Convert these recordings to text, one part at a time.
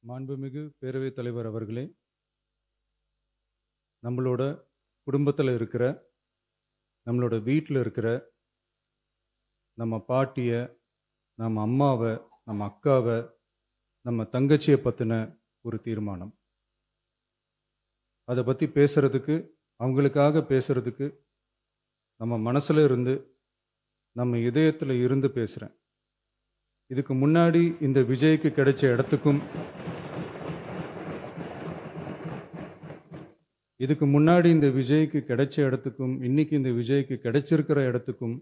மாண்புமிகு பேரவைத் தலைவர் அவர்களே, நம்மளோட குடும்பத்தில் இருக்கிற, நம்மளோட வீட்டில் இருக்கிற நம்ம பாட்டியை, நம்ம அம்மாவை, நம்ம அக்காவை, நம்ம தங்கச்சியை பற்றின ஒரு தீர்மானம். அதை பற்றி பேசுறதுக்கு, அவங்களுக்காக பேசுறதுக்கு நம்ம மனசில் இருந்து, நம்ம இதயத்தில் இருந்து பேசுகிறேன். இதுக்கு முன்னாடி இந்த விஜய்க்கு கிடைச்ச இடத்துக்கும் இன்னைக்கு இந்த விஜய்க்கு கிடைச்சிருக்கிற இடத்துக்கும்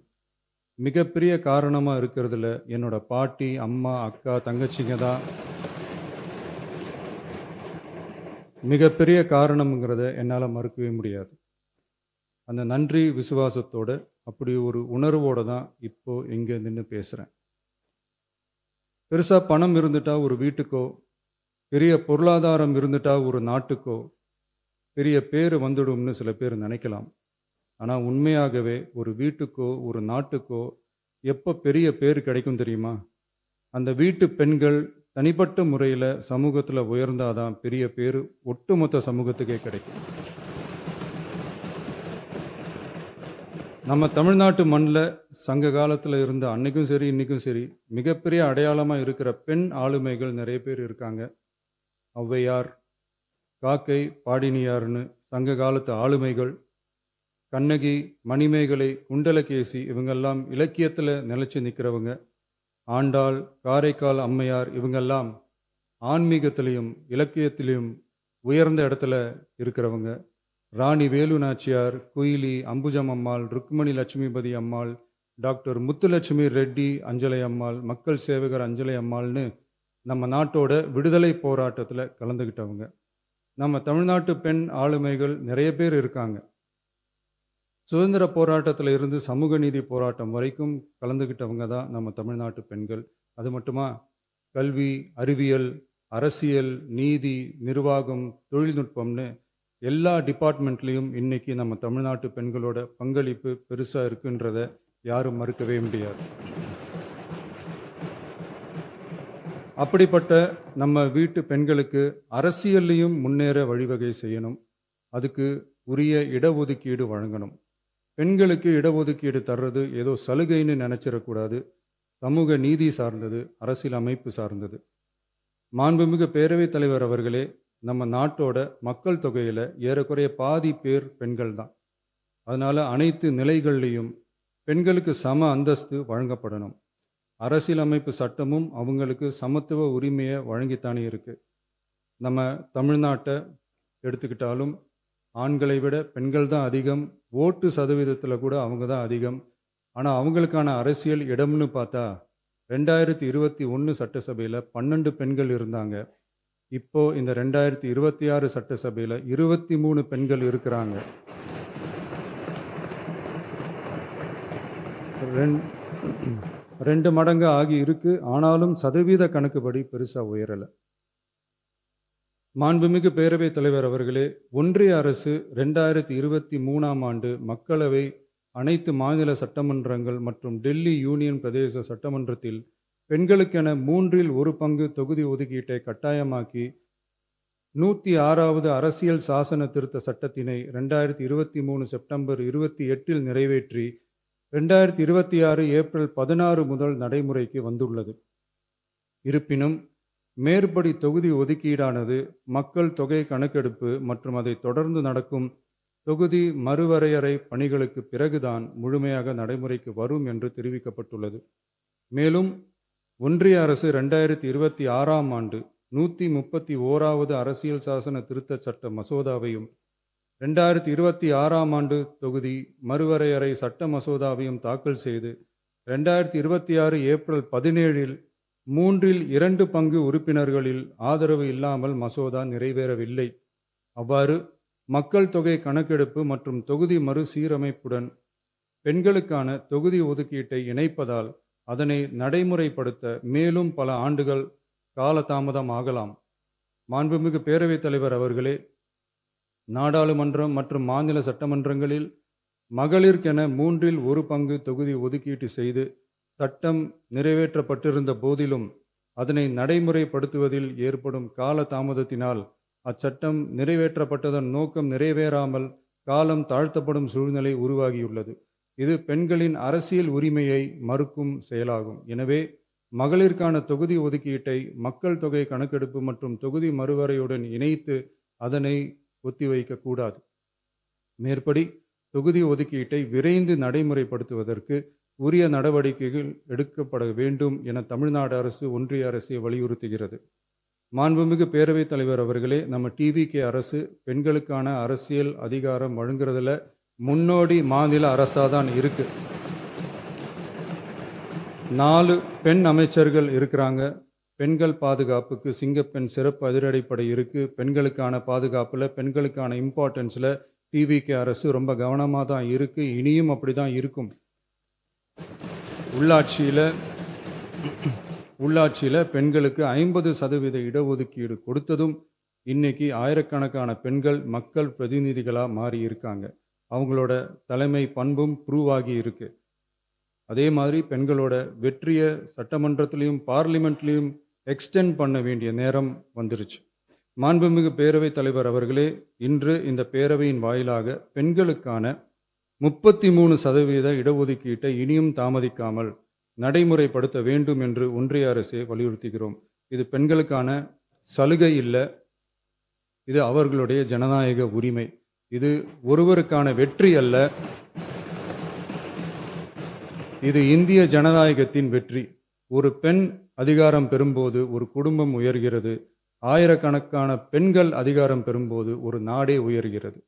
மிகப்பெரிய காரணமாக இருக்கிறதுல என்னோட பாட்டி, அம்மா, அக்கா, தங்கச்சிங்க தான் மிகப்பெரிய காரணம்ங்கிறத என்னால் மறுக்கவே முடியாது. அந்த நன்றி விசுவாசத்தோட, அப்படி ஒரு உணர்வோடு தான் இப்போ இங்கே நின்று பேசுகிறேன். பெருசாக பணம் இருந்துட்டா ஒரு வீட்டுக்கோ, பெரிய பொருளாதாரம் இருந்துட்டா ஒரு நாட்டுக்கோ பெரிய பேர் வந்துடும்னு சில பேர் நினைக்கலாம். ஆனால் உண்மையாகவே ஒரு வீட்டுக்கோ ஒரு நாட்டுக்கோ எப்போ பெரிய பேர் கிடைக்கும் தெரியுமா? அந்த வீட்டு பெண்கள் தனிப்பட்ட முறையில் சமூகத்தில் உயர்ந்தாதான் பெரிய பேர் ஒட்டுமொத்த சமூகத்துக்கே கிடைக்கும். நம்ம தமிழ்நாட்டு மண்ணில் சங்க காலத்தில் இருந்த அன்னைக்கும் சரி இன்றைக்கும் சரி மிகப்பெரிய அடையாளமாக இருக்கிற பெண் ஆளுமைகள் நிறைய பேர் இருக்காங்க. ஔவையார், காக்கை, பாடினியார்னு சங்க காலத்து ஆளுமைகள், கண்ணகி, மணிமேகலை, குண்டலகேசி, இவங்கெல்லாம் இலக்கியத்தில் நிலைச்சி நிற்கிறவங்க. ஆண்டாள், காரைக்கால் அம்மையார், இவங்கெல்லாம் ஆன்மீகத்திலையும் இலக்கியத்திலையும் உயர்ந்த இடத்துல இருக்கிறவங்க. ராணி வேலு நாச்சியார், குயிலி, அம்புஜம் அம்மாள், ருக்மணி லட்சுமிபதி அம்மாள், டாக்டர் முத்துலட்சுமி ரெட்டி அஞ்சலை அம்மாள், மக்கள் சேவகர் அஞ்சலை அம்மாள்னு நம்ம நாட்டோட விடுதலை போராட்டத்தில் கலந்துக்கிட்டவங்க. நம்ம தமிழ்நாட்டு பெண் ஆளுமைகள் நிறைய பேர் இருக்காங்க. சுதந்திர போராட்டத்தில் இருந்து சமூக நீதி போராட்டம் வரைக்கும் கலந்துக்கிட்டவங்க தான் நம்ம தமிழ்நாட்டு பெண்கள். அது மட்டுமா, கல்வி, அறிவியல், அரசியல், நீதி, நிர்வாகம், தொழில்நுட்பம்னு எல்லா டிபார்ட்மெண்ட்லேயும் இன்னைக்கு நம்ம தமிழ்நாட்டு பெண்களோட பங்களிப்பு பெருசாக இருக்குன்றத யாரும் மறுக்கவே முடியாது. அப்படிப்பட்ட நம்ம வீட்டு பெண்களுக்கு அரசியல்லையும் முன்னேற வழிவகை செய்யணும். அதுக்கு உரிய இடஒதுக்கீடு வழங்கணும். பெண்களுக்கு இடஒதுக்கீடு தர்றது ஏதோ சலுகைன்னு நினைச்சிடக்கூடாது. சமூக நீதி சார்ந்தது, அரசியல் அமைப்பு சார்ந்தது. மாண்புமிகு பேரவைத் தலைவர் அவர்களே, நம்ம நாட்டோட மக்கள் தொகையில் ஏறக்குறைய பாதி பேர் பெண்கள் தான். அதனால் அனைத்து நிலைகள்லையும் பெண்களுக்கு சம அந்தஸ்து வழங்கப்படணும். அரசியலமைப்பு சட்டமும் அவங்களுக்கு சமத்துவ உரிமையை வழங்கித்தானே இருக்கு. நம்ம தமிழ்நாட்டை எடுத்துக்கிட்டாலும் ஆண்களை விட பெண்கள் தான் அதிகம். ஓட்டு சதவீதத்தில் கூட அவங்க தான் அதிகம். ஆனால் அவங்களுக்கான அரசியல் இடம்னு பார்த்தா 2021 சட்டசபையில் 12 பெண்கள் இருந்தாங்க. இப்போ இந்த 2026 சட்டசபையில் 23 பெண்கள் இருக்கிறாங்க. ரெண்டு மடங்கு ஆகி இருக்கு. ஆனாலும் சதவீத கணக்குப்படி பெருசாக உயரலை. மாண்புமிகு பேரவைத் தலைவர் அவர்களே, ஒன்றிய அரசு 2023ஆம் ஆண்டு மக்களவை, அனைத்து மாநில சட்டமன்றங்கள் மற்றும் டெல்லி யூனியன் பிரதேச சட்டமன்றத்தில் பெண்களுக்கென 1/3 பங்கு தொகுதி ஒதுக்கீட்டை கட்டாயமாக்கி 106வது அரசியல் சாசன திருத்த சட்டத்தினை 2023 செப்டம்பர் 28 நிறைவேற்றி 2026 ஏப்ரல் 16 முதல் நடைமுறைக்கு வந்துள்ளது. இருப்பினும் மேற்படி தொகுதி ஒதுக்கீடானது மக்கள் தொகை கணக்கெடுப்பு மற்றும் அதை தொடர்ந்து நடக்கும் தொகுதி மறுவரையறை பணிகளுக்கு பிறகுதான் முழுமையாக நடைமுறைக்கு வரும் என்று தெரிவிக்கப்பட்டுள்ளது. மேலும் ஒன்றிய அரசு 2026ஆம் ஆண்டு 131வது அரசியல் சாசன திருத்த சட்ட மசோதாவையும் 2026ஆம் ஆண்டு தொகுதி மறுவரையறை சட்ட மசோதாவையும் தாக்கல் செய்து 2026 ஏப்ரல் 17 3/2 பங்கு உறுப்பினர்களில் ஆதரவு இல்லாமல் மசோதா நிறைவேறவில்லை. அவ்வாறு மக்கள் தொகை கணக்கெடுப்பு மற்றும் தொகுதி மறுசீரமைப்புடன் பெண்களுக்கான தொகுதி ஒதுக்கீட்டை இணைப்பதால் அதனை நடைமுறைப்படுத்த மேலும் பல ஆண்டுகள் காலதாமதம் ஆகலாம். மாண்புமிகு பேரவைத் தலைவர் அவர்களே, நாடாளுமன்றம் மற்றும் மாநில சட்டமன்றங்களில் மகளிருக்கென 1/3 பங்கு தொகுதி ஒதுக்கீட்டு செய்து சட்டம் நிறைவேற்றப்பட்டிருந்த போதிலும் அதனை நடைமுறைப்படுத்துவதில் ஏற்படும் கால தாமதத்தினால் அச்சட்டம் நிறைவேற்றப்பட்டதன் நோக்கம் நிறைவேறாமல் காலம் தாழ்த்தப்படும் சூழ்நிலை உருவாகியுள்ளது. இது பெண்களின் அரசியல் உரிமையை மறுக்கும் செயலாகும். எனவே மகளிருக்கான தொகுதி ஒதுக்கீட்டை மக்கள் தொகை கணக்கெடுப்பு மற்றும் தொகுதி மறுவரையுடன் இணைத்து அதனை ஒத்திவைக்கக்கூடாது. மேற்படி தொகுதி ஒதுக்கீட்டை விரைந்து நடைமுறைப்படுத்துவதற்கு உரிய நடவடிக்கைகள் எடுக்கப்பட வேண்டும் என தமிழ்நாடு அரசு ஒன்றிய அரசை வலியுறுத்துகிறது. மாண்புமிகு பேரவைத் தலைவர் அவர்களே, நம்ம டிவிகே அரசு பெண்களுக்கான அரசியல் அதிகாரம் வழங்குறதுல முன்னோடி மாநில அரசாதான் இருக்கு. 4 பெண் அமைச்சர்கள் இருக்கிறாங்க. பெண்கள் பாதுகாப்புக்கு சிங்கப்பெண் சிறப்பு அதிரடிப்படை இருக்கு. பெண்களுக்கான பாதுகாப்புல, பெண்களுக்கான இம்பார்ட்டன்ஸ்ல டிவிகே அரசு ரொம்ப கவனமாக தான் இருக்கு. இனியும் அப்படி தான் இருக்கும். உள்ளாட்சியில் பெண்களுக்கு 50% இடஒதுக்கீடு கொடுத்ததும் இன்னைக்கு ஆயிரக்கணக்கான பெண்கள் மக்கள் பிரதிநிதிகளாக மாறி இருக்காங்க. அவங்களோட தலைமை பண்பும் ப்ரூவ் ஆகி இருக்கு. அதே மாதிரி பெண்களோட வெற்றியை சட்டமன்றத்திலையும் பார்லிமெண்ட்லையும் எக்ஸ்டெண்ட் பண்ண வேண்டிய நேரம் வந்துருச்சு. மாண்புமிகு பேரவைத் தலைவர் அவர்களே, இன்று இந்த பேரவையின் வாயிலாக பெண்களுக்கான 33% இடஒதுக்கீட்டை இனியும் தாமதிக்காமல் நடைமுறைப்படுத்த வேண்டும் என்று ஒன்றிய அரசை வலியுறுத்துகிறோம். இது பெண்களுக்கான சலுகை இல்லை, இது அவர்களுடைய ஜனநாயக உரிமை. இது ஒருவருக்கான வெற்றி அல்ல, இது இந்திய ஜனநாயகத்தின் வெற்றி. ஒரு பெண் அதிகாரம் பெறும்போது ஒரு குடும்பம் உயர்கிறது. ஆயிரக்கணக்கான பெண்கள் அதிகாரம் பெறும்போது ஒரு நாடே உயர்கிறது.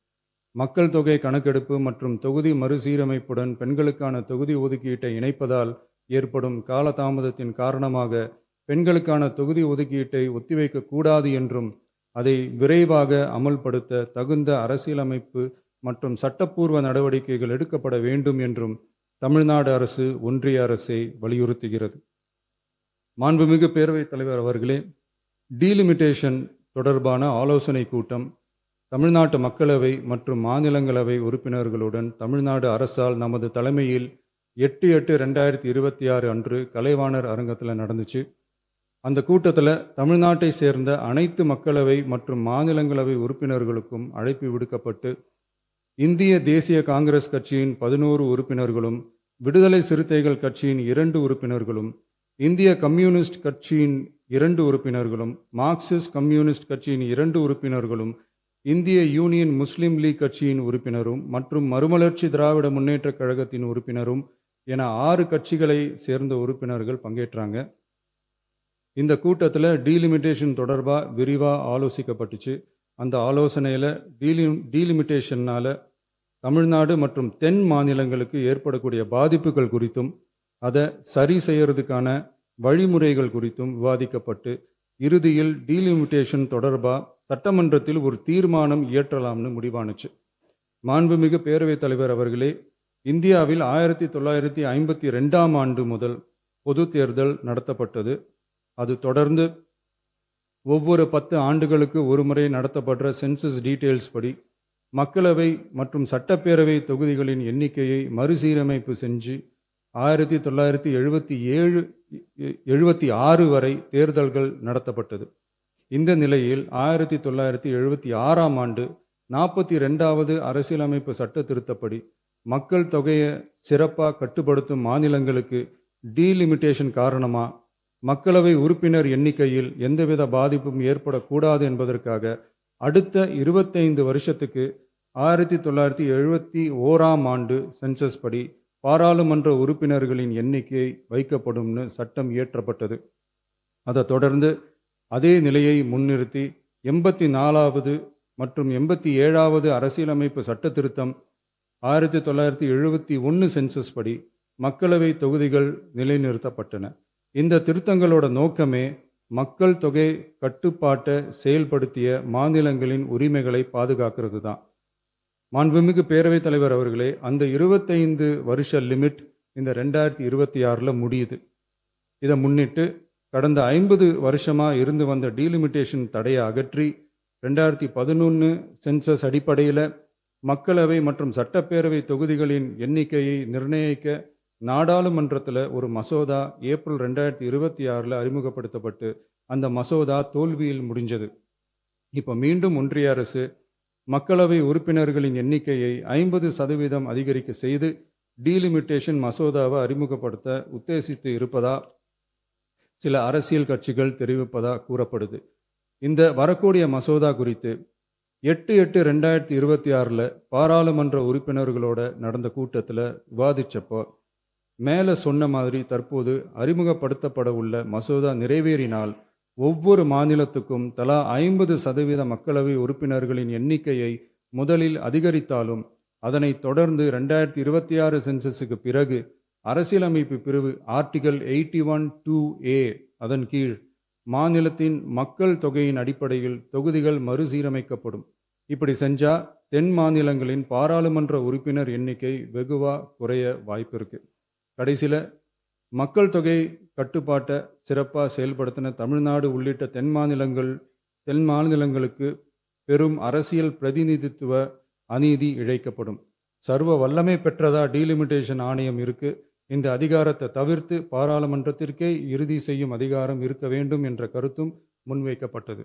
மக்கள் தொகை கணக்கெடுப்பு மற்றும் தொகுதி மறுசீரமைப்புடன் பெண்களுக்கான தொகுதி ஒதுக்கீட்டை இணைப்பதால் ஏற்படும் காலதாமதத்தின் காரணமாக பெண்களுக்கான தொகுதி ஒதுக்கீட்டை ஒத்திவைக்க கூடாது என்றும் அதை விரைவாக அமல்படுத்த தகுந்த அரசியலமைப்பு மற்றும் சட்டப்பூர்வ நடவடிக்கைகள் எடுக்கப்பட வேண்டும் என்றும் தமிழ்நாடு அரசு ஒன்றிய அரசை வலியுறுத்துகிறது. மாண்புமிகு பேரவைத் தலைவர் அவர்களே, டீலிமிட்டேஷன் தொடர்பான ஆலோசனை கூட்டம் தமிழ்நாட்டு மக்களவை மற்றும் மாநிலங்களவை உறுப்பினர்களுடன் தமிழ்நாடு அரசால் நமது தலைமையில் 8/8/2026 அன்று கலைவாணர் அரங்கத்தில் நடந்துச்சு. அந்த கூட்டத்தில் தமிழ்நாட்டை சேர்ந்த அனைத்து மக்களவை மற்றும் மாநிலங்களவை உறுப்பினர்களுக்கும் அழைப்பு விடுக்கப்பட்டு இந்திய தேசிய காங்கிரஸ் கட்சியின் 11 உறுப்பினர்களும், விடுதலை சிறுத்தைகள் கட்சியின் 2 உறுப்பினர்களும், இந்திய கம்யூனிஸ்ட் கட்சியின் 2 உறுப்பினர்களும், மார்க்சிஸ்ட் கம்யூனிஸ்ட் கட்சியின் 2 உறுப்பினர்களும், இந்திய யூனியன் முஸ்லீம் லீக் கட்சியின் உறுப்பினரும் மற்றும் மறுமலர்ச்சி திராவிட முன்னேற்றக் கழகத்தின் உறுப்பினரும் என 6 கட்சிகளை சேர்ந்த உறுப்பினர்கள் பங்கேற்றாங்க. இந்த கூட்டத்தில் டீலிமிட்டேஷன் தொடர்பாக விரிவாக ஆலோசிக்கப்பட்டுச்சு. அந்த ஆலோசனையில் டீலிமிட்டேஷனால் தமிழ்நாடு மற்றும் தென் மாநிலங்களுக்கு ஏற்படக்கூடிய பாதிப்புகள் குறித்தும் அதை சரி செய்யறதுக்கான வழிமுறைகள் குறித்தும் விவாதிக்கப்பட்டு இறுதியில் டீலிமிட்டேஷன் தொடர்பாக சட்டமன்றத்தில் ஒரு தீர்மானம் இயற்றலாம்னு முடிவானுச்சு. மாண்புமிகு பேரவைத் தலைவர் அவர்களே, இந்தியாவில் 1952ஆம் ஆண்டு முதல் பொது தேர்தல் நடத்தப்பட்டது. அது தொடர்ந்து ஒவ்வொரு 10 ஆண்டுகளுக்கு ஒரு முறை நடத்தப்படுற சென்சஸ் டீட்டெயில்ஸ் படி மக்களவை மற்றும் சட்டப்பேரவை தொகுதிகளின் எண்ணிக்கையை மறுசீரமைப்பு செஞ்சு 1976 வரை தேர்தல்கள் நடத்தப்பட்டது. இந்த நிலையில் 1976ஆம் ஆண்டு 42வது அரசியலமைப்பு சட்ட திருத்தப்படி மக்கள் தொகையை சிறப்பாக கட்டுப்படுத்தும் மாநிலங்களுக்கு டீலிமிட்டேஷன் காரணமாக மக்களவை உறுப்பினர் எண்ணிக்கையில் எந்தவித பாதிப்பும் ஏற்படக்கூடாது என்பதற்காக அடுத்த 25 வருஷத்துக்கு 1971ஆம் ஆண்டு சென்சஸ் படி பாராளுமன்ற உறுப்பினர்களின் எண்ணிக்கை வைக்கப்படும்னு சட்டம் இயற்றப்பட்டது. அதை தொடர்ந்து அதே நிலையை முன்னிறுத்தி 84வது மற்றும் 87வது அரசியலமைப்பு சட்ட திருத்தம் 1971 சென்சஸ் படி மக்களவை தொகுதிகள் நிலைநிறுத்தப்பட்டன. இந்த திருத்தங்களோட நோக்கமே மக்கள் தொகை கட்டுப்பாட்டை செயல்படுத்திய மாநிலங்களின் உரிமைகளை பாதுகாக்கிறது தான். மாண்புமிகு பேரவைத் தலைவர் அவர்களே, அந்த 25 வருஷ லிமிட் இந்த 2026 முடியுது. இதை முன்னிட்டு கடந்த 50 வருஷமாக இருந்து வந்த டீலிமிட்டேஷன் தடையை அகற்றி 2011 சென்சஸ் அடிப்படையில் மக்களவை மற்றும் சட்டப்பேரவை தொகுதிகளின் எண்ணிக்கையை நிர்ணயிக்க நாடாளுமன்றத்தில் ஒரு மசோதா ஏப்ரல் 2026 அறிமுகப்படுத்தப்பட்டு அந்த மசோதா தோல்வியில் முடிஞ்சது. இப்போ மீண்டும் ஒன்றிய அரசு மக்களவை உறுப்பினர்களின் எண்ணிக்கையை 50% அதிகரிக்க செய்து டீலிமிட்டேஷன் மசோதாவை அறிமுகப்படுத்த உத்தேசித்து இருப்பதா சில அரசியல் கட்சிகள் தெரிவிப்பதா கூறப்படுது. இந்த வரக்கூடிய மசோதா குறித்து 8/8/2026 பாராளுமன்ற உறுப்பினர்களோட நடந்த கூட்டத்தில் விவாதிச்சப்போ மேலே சொன்ன மாதிரி தற்போது அறிமுகப்படுத்தப்பட உள்ள மசோதா நிறைவேறினால் ஒவ்வொரு மாநிலத்துக்கும் தலா 50% மக்களவை உறுப்பினர்களின் எண்ணிக்கையை முதலில் அதிகரித்தாலும் அதனைத் தொடர்ந்து 2026 சென்சஸுக்கு பிறகு அரசியலமைப்பு பிரிவு ஆர்டிகல் 81(2)A அதன் கீழ் மாநிலத்தின் மக்கள் தொகையின் அடிப்படையில் தொகுதிகள் மறுசீரமைக்கப்படும். இப்படி செஞ்சா தென் மாநிலங்களின் பாராளுமன்ற உறுப்பினர் எண்ணிக்கை வெகுவா குறைய வாய்ப்பு இருக்கு. கடைசியில் மக்கள் தொகை கட்டுப்பாட்டை சிறப்பாக செயல்படுத்தின தமிழ்நாடு உள்ளிட்ட தென் மாநிலங்களுக்கு பெரும் அரசியல் பிரதிநிதித்துவ அநீதி இழைக்கப்படும். சர்வ வல்லமை பெற்றதா டீலிமிட்டேஷன் ஆணையம் இருக்கு. இந்த அதிகாரத்தை தவிர்த்து பாராளுமன்றத்திற்கே இறுதி செய்யும் அதிகாரம் இருக்க வேண்டும் என்ற கருத்தும் முன்வைக்கப்பட்டது.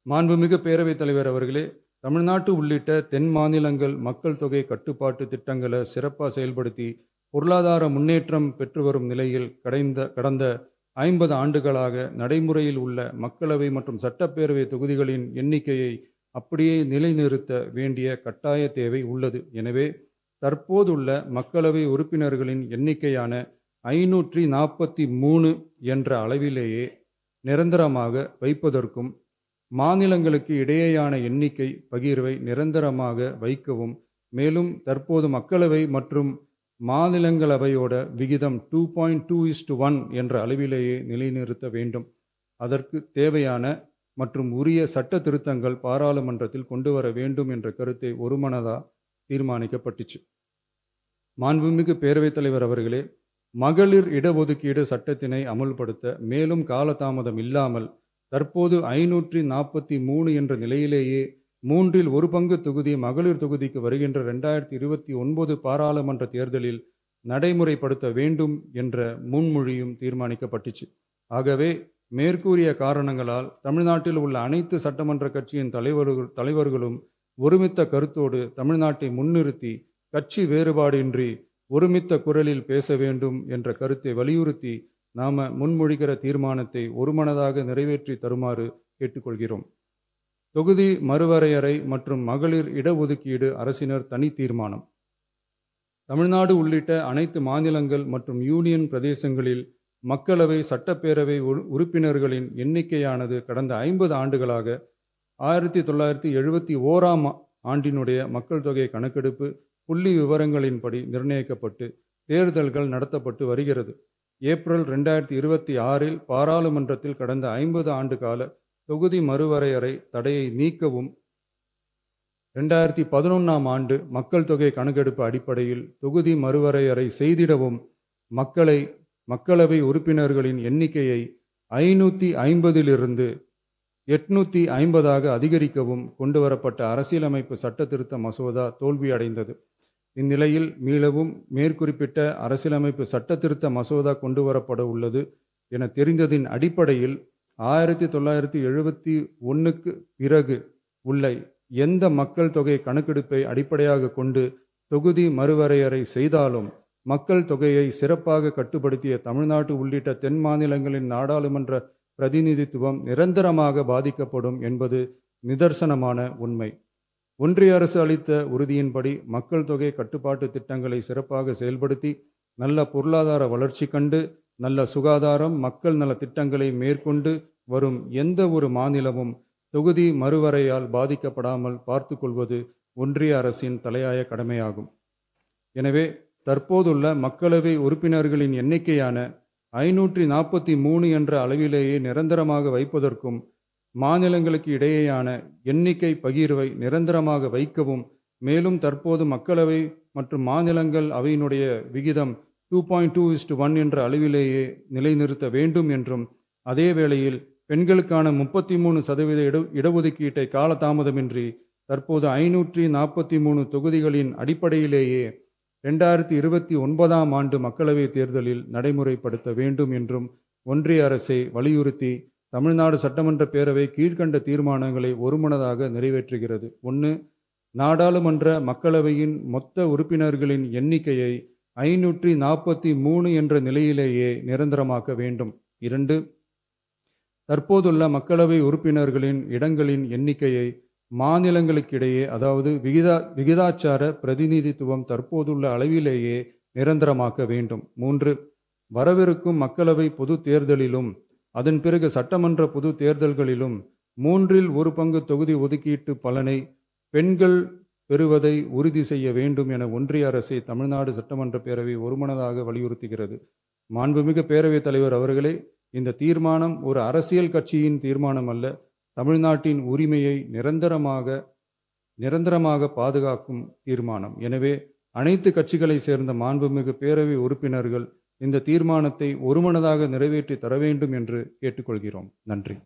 மாண்புமிகு பேரவைத் தலைவர் அவர்களே, தமிழ்நாட்டு உள்ளிட்ட தென் மாநிலங்கள் மக்கள் தொகை கட்டுப்பாட்டு திட்டங்களை சிறப்பாக செயல்படுத்தி பொருளாதார முன்னேற்றம் பெற்று வரும் நிலையில் கடந்த 50 ஆண்டுகளாக நடைமுறையில் உள்ள மக்களவை மற்றும் சட்டப்பேரவை தொகுதிகளின் எண்ணிக்கையை அப்படியே நிலைநிறுத்த வேண்டிய கட்டாய தேவை உள்ளது. எனவே தற்போதுள்ள மக்களவை உறுப்பினர்களின் எண்ணிக்கையான 543 என்ற அளவிலேயே நிரந்தரமாக வைப்பதற்கும் மாநிலங்களுக்கு இடையேயான எண்ணிக்கை பகிர்வை நிரந்தரமாக வைக்கவும், மேலும் தற்போது மக்களவை மற்றும் மாநிலங்களவையோட விகிதம் 2.2:1 என்ற அளவிலேயே நிலைநிறுத்த வேண்டும். அதற்கு தேவையான மற்றும் உரிய சட்ட திருத்தங்கள் பாராளுமன்றத்தில் கொண்டு வர வேண்டும் என்ற கருத்தை ஒருமனதாக தீர்மானிக்கப்பட்டுச்சு. மாண்புமிகு பேரவைத் தலைவர் அவர்களே, மகளிர் இடஒதுக்கீடு சட்டத்தினை அமுல்படுத்த மேலும் காலதாமதம் இல்லாமல் தற்போது 543 என்ற நிலையிலேயே 1/3 தொகுதி மகளிர் தொகுதிக்கு வருகின்ற 2029 பாராளுமன்ற தேர்தலில் நடைமுறைப்படுத்த வேண்டும் என்ற முன்மொழியும் தீர்மானிக்கப்பட்டுச்சு. ஆகவே மேற்கூறிய காரணங்களால் தமிழ்நாட்டில் உள்ள அனைத்து சட்டமன்ற கட்சியின் தலைவர்களும் ஒருமித்த கருத்தோடு தமிழ்நாட்டை முன்னிறுத்தி கட்சி வேறுபாடின்றி ஒருமித்த குரலில் பேச வேண்டும் என்ற கருத்தை வலியுறுத்தி நாம முன்மொழிகிற தீர்மானத்தை ஒருமனதாக நிறைவேற்றி தருமாறு கேட்டுக்கொள்கிறோம். தொகுதி மறுவரையறை மற்றும் மகளிர் இடஒதுக்கீடு அரசினர் தனி தீர்மானம். தமிழ்நாடு உள்ளிட்ட அனைத்து மாநிலங்கள் மற்றும் யூனியன் பிரதேசங்களில் மக்களவை சட்டப்பேரவை உறுப்பினர்களின் எண்ணிக்கையானது கடந்த 50 ஆண்டுகளாக 1971 ஆண்டினுடைய மக்கள் தொகை கணக்கெடுப்பு புள்ளி விவரங்களின்படி நிர்ணயிக்கப்பட்டு தேர்தல்கள் நடத்தப்பட்டு வருகிறது. ஏப்ரல் 2026 பாராளுமன்றத்தில் கடந்த 50 ஆண்டு கால தொகுதி மறுவரையறை தடையை நீக்கவும் 2011 ஆண்டு மக்கள் தொகை கணக்கெடுப்பு அடிப்படையில் தொகுதி மறுவரையறை செய்திடவும் மக்களவை உறுப்பினர்களின் எண்ணிக்கையை 550 850 அதிகரிக்கவும் கொண்டுவரப்பட்ட அரசியலமைப்பு சட்ட திருத்த மசோதா தோல்வியடைந்தது. இந்நிலையில் மீளவும் மேற்குறிப்பிட்ட அரசியலமைப்பு சட்ட திருத்த மசோதா கொண்டுவரப்பட உள்ளது என தெரிந்ததின் அடிப்படையில் 1971 பிறகு உள்ள எந்த மக்கள் தொகை கணக்கெடுப்பை அடிப்படையாக கொண்டு தொகுதி மறுவரையறை செய்தாலும் மக்கள் தொகையை சிறப்பாக கட்டுப்படுத்திய தமிழ்நாடு உள்ளிட்ட தென் மாநிலங்களின் நாடாளுமன்ற பிரதிநிதித்துவம் நிரந்தரமாக பாதிக்கப்படும் என்பது நிதர்சனமான உண்மை. ஒன்றிய அரசு அளித்த உறுதியின்படி மக்கள் தொகை கட்டுப்பாட்டு திட்டங்களை சிறப்பாக செயல்படுத்தி நல்ல பொருளாதார வளர்ச்சி கண்டு நல்ல சுகாதாரம் மக்கள் நல திட்டங்களை மேற்கொண்டு வரும் எந்த ஒரு மாநிலமும் தொகுதி மறுவரையால் பாதிக்கப்படாமல் பார்த்து கொள்வது ஒன்றிய அரசின் தலையாய கடமையாகும். எனவே தற்போதுள்ள மக்களவை உறுப்பினர்களின் எண்ணிக்கையான 543 என்ற அளவிலேயே நிரந்தரமாக வைப்பதற்கும் மாநிலங்களுக்கு இடையேயான எண்ணிக்கை பகிர்வை நிரந்தரமாக வைக்கவும், மேலும் தற்போது மக்களவை மற்றும் மாநிலங்கள் அவையினுடைய விகிதம் 2.2:1 என்ற அளவிலேயே நிலைநிறுத்த வேண்டும் என்றும், அதே வேளையில் பெண்களுக்கான 33% இடஒதுக்கீட்டை காலதாமதமின்றி தற்போது 543 தொகுதிகளின் அடிப்படையிலேயே 2029ஆம் ஆண்டு மக்களவைத் தேர்தலில் நடைமுறைப்படுத்த வேண்டும் என்றும் ஒன்றிய அரசை வலியுறுத்தி தமிழ்நாடு சட்டமன்ற பேரவை கீழ்க்கண்ட தீர்மானங்களை ஒருமனதாக நிறைவேற்றுகிறது. 1. நாடாளுமன்ற மக்களவையின் மொத்த உறுப்பினர்களின் எண்ணிக்கையை 543 என்ற நிலையிலேயே நிரந்தரமாக்க வேண்டும். 2. தற்போதுள்ள மக்களவை உறுப்பினர்களின் இடங்களின் எண்ணிக்கையை மாநிலங்களுக்கிடையே, அதாவது விகிதாச்சார பிரதிநிதித்துவம் தற்போதுள்ள அளவிலேயே நிரந்தரமாக்க வேண்டும். 3. வரவிருக்கும் மக்களவை பொது தேர்தலிலும் அதன் பிறகு சட்டமன்ற பொது தேர்தல்களிலும் 1/3 தொகுதி ஒதுக்கீட்டு பலனை பெண்கள் பெறுவதை உறுதி செய்ய வேண்டும் என ஒன்றிய அரசை தமிழ்நாடு சட்டமன்ற பேரவை ஒருமனதாக வலியுறுத்துகிறது. மாண்புமிகு பேரவைத் தலைவர் அவர்களே, இந்த தீர்மானம் ஒரு அரசியல் கட்சியின் தீர்மானம் அல்ல, தமிழ்நாட்டின் உரிமையை நிரந்தரமாக பாதுகாக்கும் தீர்மானம். எனவே அனைத்து கட்சிகளை சேர்ந்த மாண்புமிகு பேரவை உறுப்பினர்கள் இந்த தீர்மானத்தை ஒருமனதாக நிறைவேற்றி தர வேண்டும் என்று கேட்டுக்கொள்கிறோம். நன்றி.